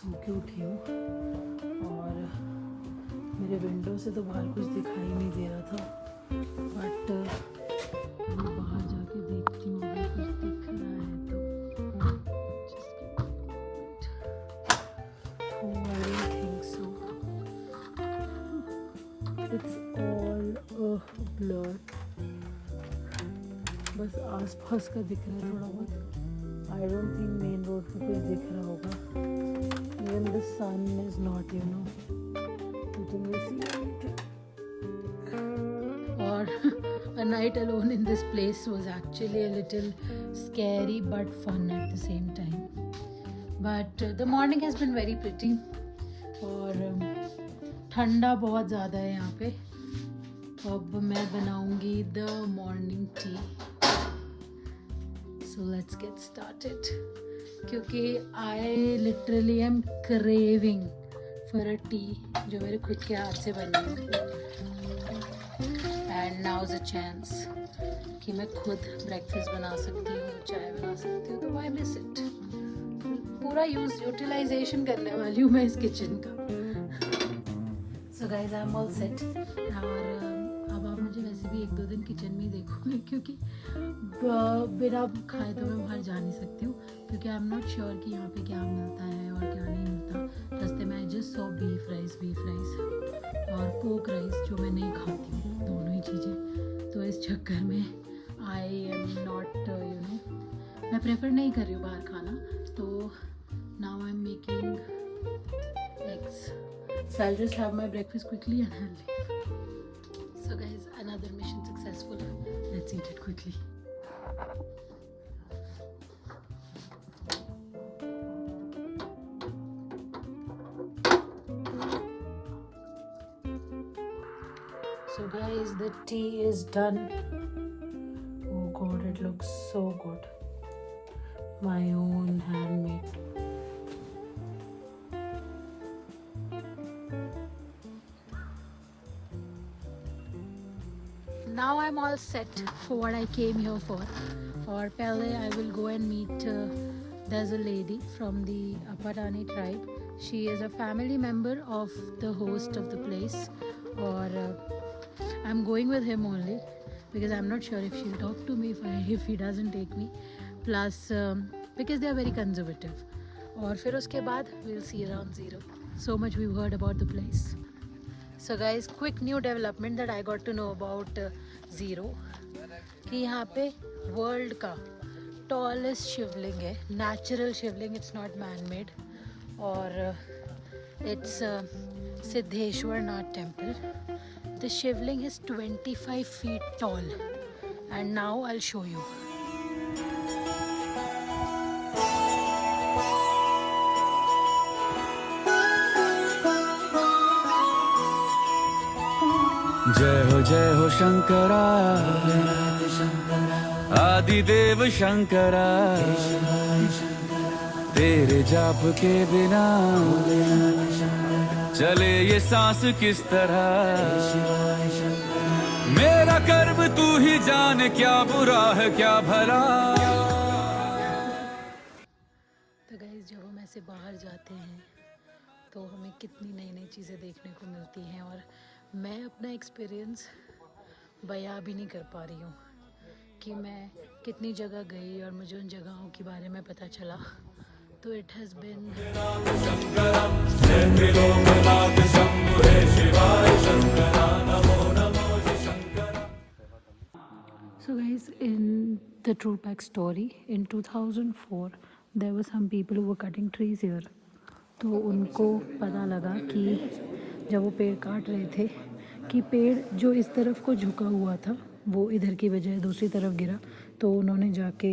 सो के उठी हूँ और मेरे विंडो से तो बाहर कुछ दिखाई नहीं दे रहा था, बट मैं बाहर जाके देखती हूँ अगर कुछ दिख रहा है तो। Oh, I don't think so. It's all a blur. बस आसपास का दिख रहा है थोड़ा बहुत। I don't think main road पे कुछ दिख रहा होगा. Even the sun is not, hitting the sea. Or a night alone in this place was actually a little scary but fun at the same time. But the morning has been very pretty. और ठंडा बहुत ज़्यादा है यहाँ पे. तो अब मैं बनाऊँगी the morning tea. So let's get started. क्योंकि I literally am craving for a tea जो मेरे खुद के हाथ से बनी है. And now's a chance कि मैं खुद ब्रेकफास्ट बना सकती हूँ, चाय बना सकती हूँ, तो why miss it? पूरा यूटिलाइजेशन करने वाली हूँ मैं इस किचन का. So guys, I'm all set. और अब आप मुझे वैसे भी 1-2 दिन किचन में ही देखोगे क्योंकि बिना खाए तो मैं बाहर जा नहीं सकती हूँ, क्योंकि आई एम नॉट श्योर कि यहाँ पे क्या मिलता है और क्या नहीं मिलता. रास्ते में I just saw beef rice और पोक राइस जो मैं नहीं खाती हूँ, दोनों ही चीज़ें. तो इस चक्कर में आई एम नॉट मैं प्रेफर नहीं कर रही हूँ बाहर खाना. तो now I am making eggs. So I'll just have my breakfast quickly and I'll leave. So guys, another mission successful. Let's eat it quickly. So guys, the tea is done. Oh god, it looks so good. My own handmade. Now I'm all set for what I came here for. और पहले I will go and meet. There's a lady from the Aparani tribe. She is a family member of the host of the place. और I'm going with him only because I'm not sure if she'll talk to me if he doesn't take me. Plus because they are very conservative. और फिर उसके बाद we'll see around 0. So much we've heard about the place. So guys, quick new development that I got to know about Zero कि यहाँ पे world का tallest shivling है, natural shivling, it's not man made. और it's Siddheshwar Nath temple. The shivling is 25 feet tall and now I'll show you. जय हो शंकरा, आदिदेव शंकरा. तेरे जाप के बिना चले ये सांस किस तरह. मेरा कर्म तू ही जाने, क्या बुरा है क्या भला. तो गाइस, जब हम ऐसे बाहर जाते हैं तो हमें कितनी नई नई चीज़ें देखने को मिलती हैं. और मैं अपना एक्सपीरियंस बयां भी नहीं कर पा रही हूँ कि मैं कितनी जगह गई और मुझे उन जगहों के बारे में पता चला. तो it has been So guys, in the true back story, in 2004 there were some people who were cutting trees here. तो उनको पता लगा कि जब वो पेड़ काट रहे थे कि पेड़ जो इस तरफ को झुका हुआ था वो इधर की बजाय दूसरी तरफ गिरा. तो उन्होंने जाके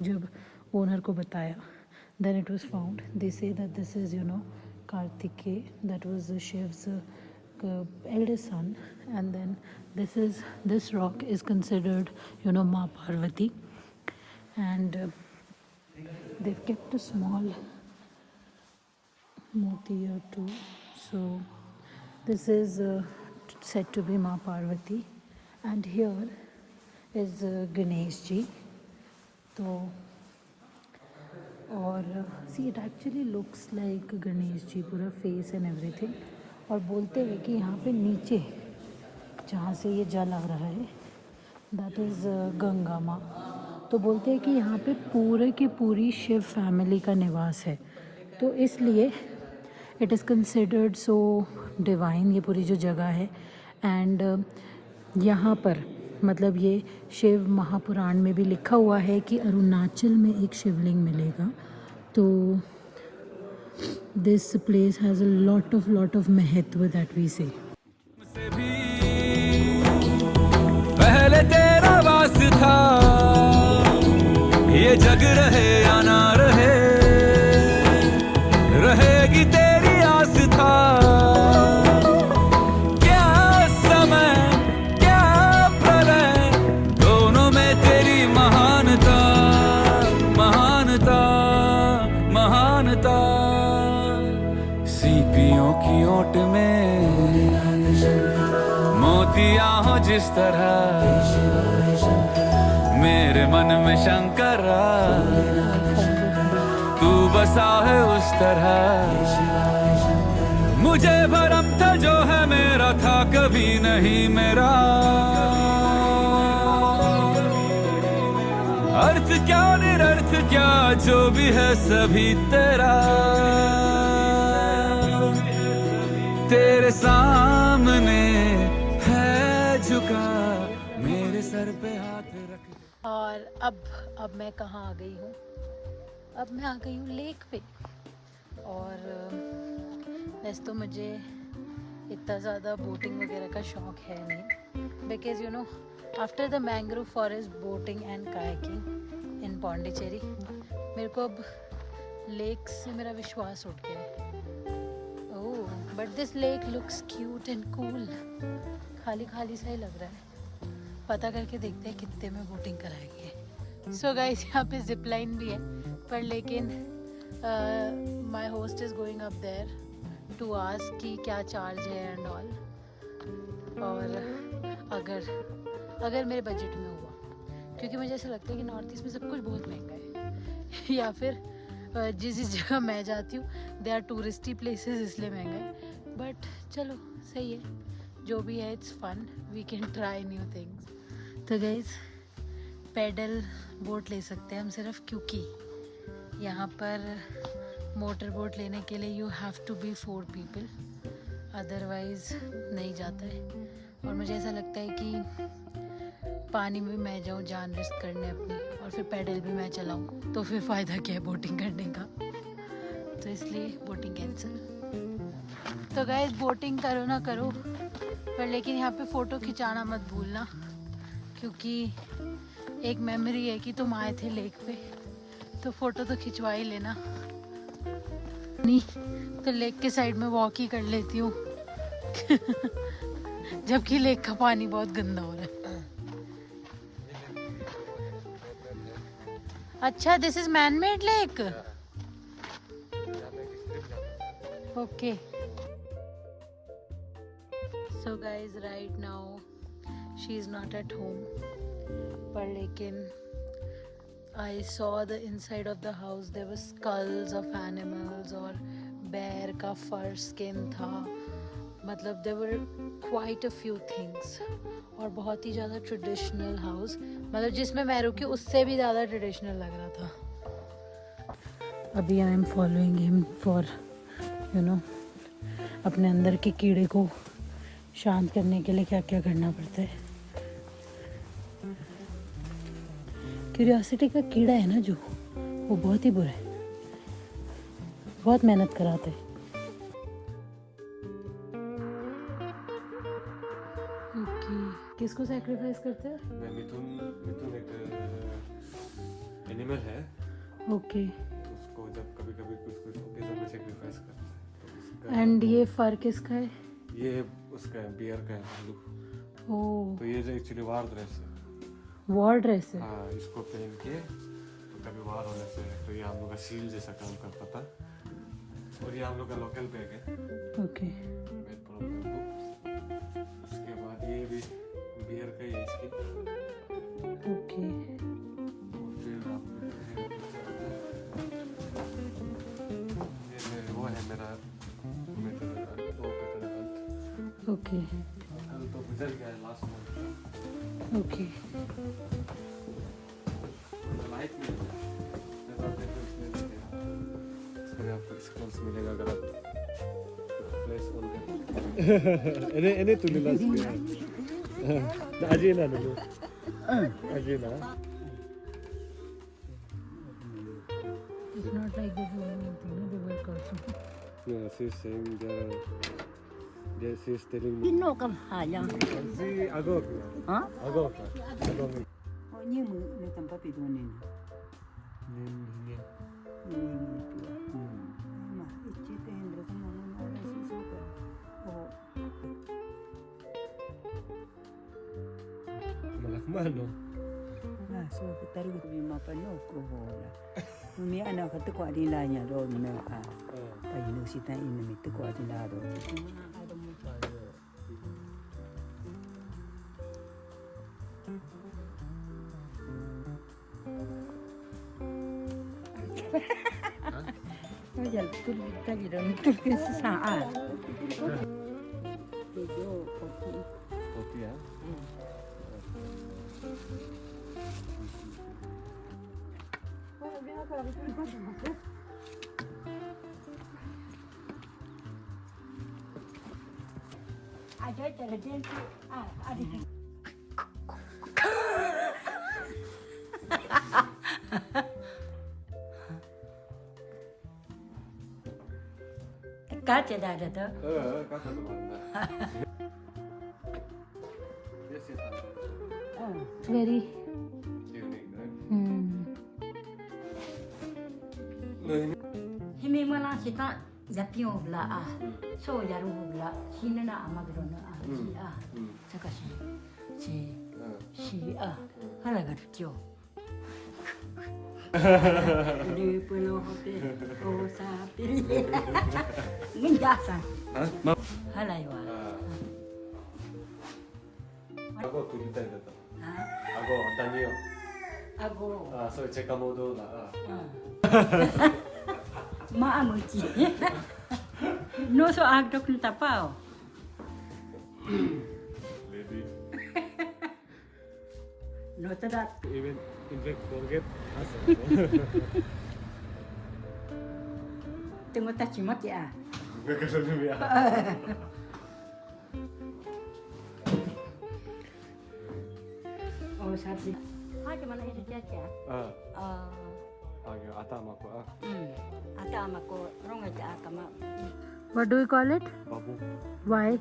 जब ओनर को बताया, then it was found. They say that this is Kartikeya, that was the Shiv's eldest son, and then this rock is considered Ma Parvati, and they've kept a small murti here too. So this is said to be Ma Parvati, and here is Ganesh ji. तो और see it actually looks like Ganesh ji, पूरा face and everything. और बोलते हैं कि यहाँ पे नीचे जहाँ से ये जल आ रहा है दैट इज़ गंगा माँ। तो बोलते हैं कि यहाँ पे पूरे की पूरी शिव फैमिली का निवास है, तो इसलिए it is considered so divine ये पूरी जो जगह है। एंड यहाँ पर मतलब ये शिव महापुराण में भी लिखा हुआ है कि अरुणाचल में एक शिवलिंग मिलेगा। तो this place has a lot of महत्व दैट वी से। से भी पहले तेरा वास था, ये जग रहे या ना रहे, रहेगी तेरी आस था। क्या समय क्या प्रलय, दोनों में तेरी महानता महानता महानता। सीपियों की ओट में मोतियां हो जिस तरह, मेरे मन में शंकर तू बसा है उस तरह। मुझे भरम था जो है मेरा था कभी नहीं मेरा, अर्थ क्या निरर्थ क्या जो भी है सभी तेरा। तेरे सामने है झुका, मेरे सर पे हाथ रख। और अब मैं कहाँ आ गई हूँ? अब मैं आ गई हूँ लेक पे। और वैसे तो मुझे इतना ज़्यादा बोटिंग वगैरह का शौक है नहीं, because you know after the mangrove forest boating and kayaking in Pondicherry मेरे को अब लेक से मेरा विश्वास उठ गया है। Oh but this lake looks cute and cool. खाली खाली सा ही लग रहा है। पता करके देखते हैं कितने में बोटिंग कराएंगे। सो गाइस यहाँ पे जिप लाइन भी है, पर लेकिन my host is going up there to ask कि क्या चार्ज है एंड ऑल। और अगर मेरे बजट में हुआ, क्योंकि मुझे ऐसा लगता है कि नॉर्थ ईस्ट में सब कुछ बहुत महंगा है या फिर जिस जगह मैं जाती हूँ दे आर टूरिस्टी प्लेसेस इसलिए महंगा है। बट चलो सही है, जो भी है it's fun, we can try new things. तो गाइस पैडल बोट ले सकते हैं हम सिर्फ, क्योंकि यहाँ पर मोटर बोट लेने के लिए you have to be 4 people, otherwise नहीं जाता है। और मुझे ऐसा लगता है कि पानी में मैं जाऊँ जान रिस्क करने अपनी, और फिर पैडल भी मैं चलाऊँ, तो फिर फ़ायदा क्या है बोटिंग करने का। तो इसलिए बोटिंग कैंसिल। तो गाइस बोटिंग करो ना करो, पर लेकिन यहाँ पे फ़ोटो खिंचाना मत भूलना, क्योंकि एक मेमोरी है कि तुम आए थे लेक पे, तो फ़ोटो तो खिंचवा ही लेना। नहीं तो लेक के साइड में वॉक ही कर लेती हूँ जबकि लेक का पानी बहुत गंदा हो रहा है। अच्छा this is man made lake, okay. So guys right now she is not at home, पर लेकिन I saw the inside of the house, there were skulls of animals और bear का fur skin था, मतलब there were quite a few things। और बहुत ही ज़्यादा traditional house, मतलब जिसमें मैं रुकी उससे भी ज़्यादा ट्रेडिशनल लग रहा था। अभी I am following him for you know अपने अंदर के कीड़े को शांत करने के लिए क्या क्या करना पड़ता है। क्यूरियोसिटी का कीड़ा है ना जो, वो बहुत ही बुरा है, बहुत मेहनत कराता है। ओके किसको सैक्रिफाइस करते हैं? मिथुन एक एनिमल है। ओके उसको जब कभी कभी कुछ ओकेजन में सैक्रिफाइस करते हैं। एंड ये फर किसका है? ये उसका है, बियर का है, भालू। ओह तो ये जो एक्चुअली वार ड्रेस है। वॉर ड्रेस है। हाँ इसको पहन के तो कभी वार होने से तो ये हम लोग का सील जैसा काम करता था, और ये हम लोग का लोकल बैग है। ओके उसके बाद ये भी बियर का ही है इसकी। ओके फिर Okay. कल तो गुजर गया लास्ट मंथ Okay. लाइफ में जब आप देखो इसमें देखेगा इसमें आपको स्किल्स मिलेगा अगर आप प्लेस ऑन करें एने तुले लास्ट में अजय ना लो अजय ना It's not like this woman, they work also. no she's saying she's telling me Pino kam hayang. si agok Ha? agok O ni mu na tampa pi do ni. nin Ni ma ichi te hendra kam na na si so ka. O malakmano na so ka taru bi ma pa no ko hola. Mi ana ka te ko adi la nya do mi na a. Pa yin si ta in mi te ko adi la do. Nó giờ tôi ta gì đó tôi cái xa à. Tôi vô kopi ya ai chơi chơi đến à đi. Cá chơi đại đó. kaka to banda yes it It's very. evening right Himi mana kita Zapio bla ah, so yaru bla, sina na amagro na ah, si ah, saka si ah, halaga tio. Di puno hote, o sa piri. Minjasan, ma halaywa. ago tulitai da to Ah, ago danio ago. so cheka modo da Maamuchi. No so agdok na tapao. lady No tadat. even in fact forget us Tengok tachimati ah. Nagkasabi ya Oh sabi. Ada mana itu caca? agyo atama ko Ata ama ko ronga ja kama. What do we call it? babu Why?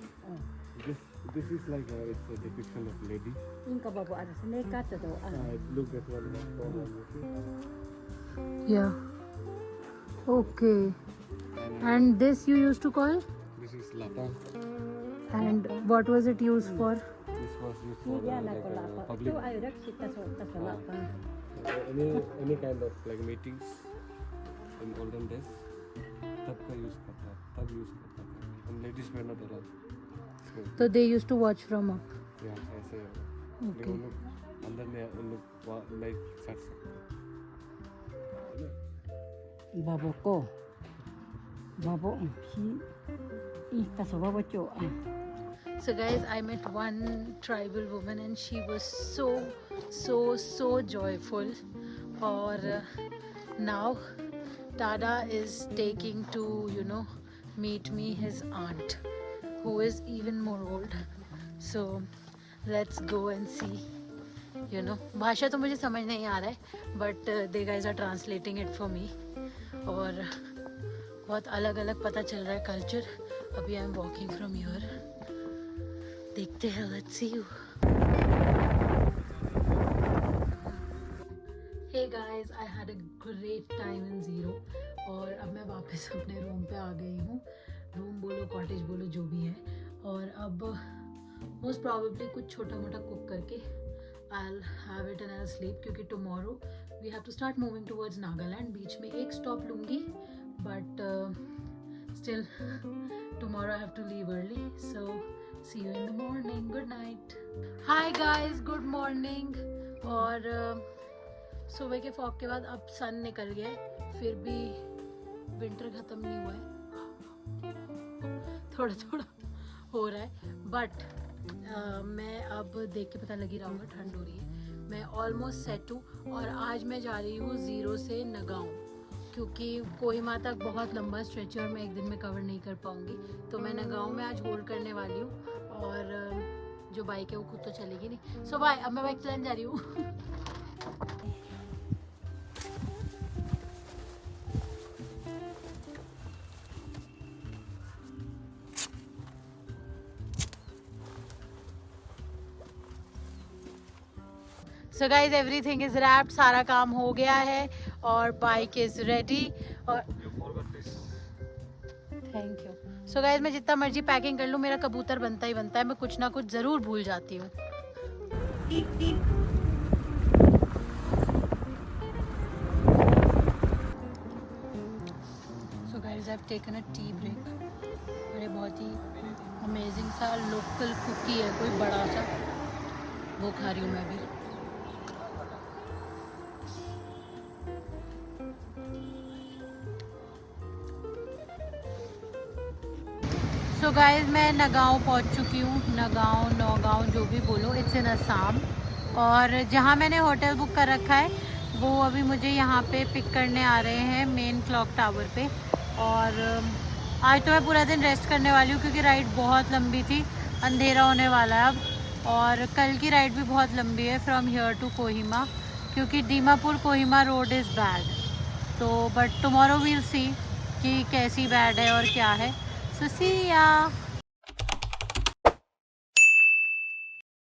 this is like it's a depiction of lady Inka babu ada snake ata do. look at one Yeah. Okay. And this you used to call? this is lapa And what was it used for? this was used for Dia na like ko lapa. public Tu ay rak sita so lapa. any kind of like meetings in olden days तब का use करता तब use करता था and ladies were not allowed so So they used to watch from up. yeah ऐसे Okay. उन लोग अंदर में उन लोग लाइट कर सकते Babu ko. Babu si ika so babu cho. So guys, I met one tribal woman and she was so joyful. Or now Tada is taking to, meet me his aunt, who is even more old. So let's go and see. भाषा तो मुझे समझ नहीं आ रहा है, but they guys are translating it for me. और बहुत अलग अलग पता चल रहा है कल्चर. अभी I am walking from here. देखते हैं, let's see you. Hey guys, I had a great time in Ziro. और अब मैं वापस अपने रूम पे आ गई हूँ. रूम बोलो, कॉटेज बोलो, जो भी है. और अब मोस्ट प्रॉबेबली कुछ छोटा मोटा कुक करके I'll have it and I'll sleep, क्योंकि tomorrow we have to start moving towards Nagaland. बीच में एक stop लूँगी, but still tomorrow I have to leave early. So see you in the morning. Good night. Hi guys, good morning. और सुबह के fog के बाद अब सन निकल गया, फिर भी विंटर ख़त्म नहीं हुआ है. थोड़ा थोड़ा हो रहा है, बट मैं अब देख के पता लग ही रहा होगा ठंड हो रही है। मैं ऑलमोस्ट सेट हूँ और आज मैं जा रही हूँ 0 से नगांव, क्योंकि कोहिमा तक बहुत लंबा स्ट्रेच है और मैं एक दिन में कवर नहीं कर पाऊँगी। तो मैं नगांव में आज होल्ड करने वाली हूँ और जो बाइक है वो खुद तो चलेगी नहीं। सो बाय, अब मैं बाइक चलाने जा रही हूँ। So guys everything is wrapped, सारा काम हो गया है और बाइक इज रेडी। और थैंक यू। सो गाइज मैं जितना मर्जी पैकिंग कर लूँ, मेरा कबूतर बनता ही बनता है, मैं कुछ ना कुछ ज़रूर भूल जाती हूँ। So guys I have taken a tea break और ये बहुत ही अमेजिंग सा लोकल कुकी है, कोई बड़ा सा, वो खा रही हूँ मैं भी। सो गाइज मैं नगांव पहुंच चुकी हूँ। नौगांव जो भी बोलो, इट्स इन असम। और जहाँ मैंने होटल बुक कर रखा है वो अभी मुझे यहाँ पे पिक करने आ रहे हैं मेन क्लॉक टावर पे। और आज तो मैं पूरा दिन रेस्ट करने वाली हूँ क्योंकि राइड बहुत लंबी थी, अंधेरा होने वाला है अब। और कल की राइड भी बहुत लंबी है फ्रॉम हियर टू कोहिमा, क्योंकि Dimapur Kohima road is bad. तो बट टुमारो वील सी कि कैसी बैड है और क्या है। So see ya.